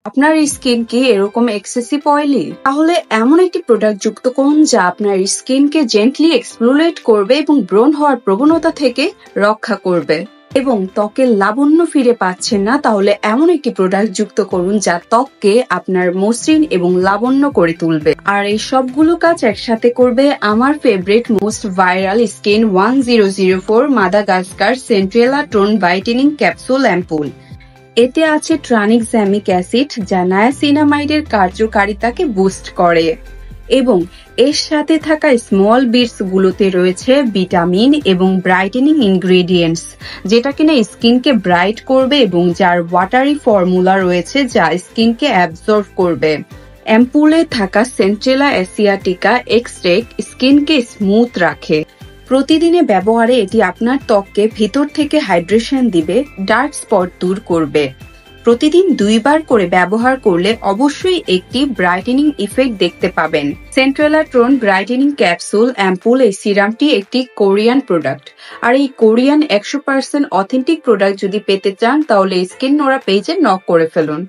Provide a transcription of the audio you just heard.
আপনার স্কিন কি এরকম এক্সেসিভ অয়েলি? তাহলে এমন একটি প্রোডাক্ট যুক্ত করুন যা আপনার স্কিনকে জেন্টলি এক্সফোলিয়েট করবে এবং ব্রণ হওয়ার প্রবণতা থেকে রক্ষা করবে। এবং ত্বকের লাবণ্য ফিরে পাচ্ছেন না, তাহলে এমন একটি প্রোডাক্ট যুক্ত করুন যা ত্বককে আপনার মসৃণ এবং লাবণ্য করে তুলবে। আর এই সবগুলো কাজ একসাথে করবে আমার favourite most viral skin 1004 Madagascar centella tone brightening capsule ampoule. এতে আছে ট্রানিক্সামিক অ্যাসিড যা নায়াসিনামাইডের কার্যকারিতাকে বুস্ট করে, এবং এর সাথে থাকা স্মল বিটস গুলোতে রয়েছে ভিটামিন এবং ব্রাইটেনিং ইনগ্রেডিয়েন্টস, যেটা কিনা স্কিনকে ব্রাইট করবে এবং যার ওয়াটারি ফর্মুলা রয়েছে যা স্কিনকে অ্যাবজর্ব করবে। অ্যাম্পুলে থাকা সেন্ট্রেলা অ্যাসিয়াটিকা এক্সট্রেক্ট স্কিনকে স্মুথ রাখে। প্রতিদিনে ব্যবহারে এটি আপনার ত্বককে ভিতর থেকে হাইড্রেশন দিবে, ডার্ক স্পট দূর করবে। প্রতিদিন 2 বার করে ব্যবহার করলে অবশ্যই একটি ব্রাইটেনিং ইফেক্ট দেখতে পাবেন। সেন্ট্রেলা টোন ব্রাইটেনিং ক্যাপসুল অ্যাম্পুল এই সিরামটি একটি কোরিয়ান প্রোডাক্ট। আর এই কোরিয়ান 100% অথেন্টিক প্রোডাক্ট যদি পেতে চান তাহলে স্কিন নোরা পেজে নক করে ফেলুন।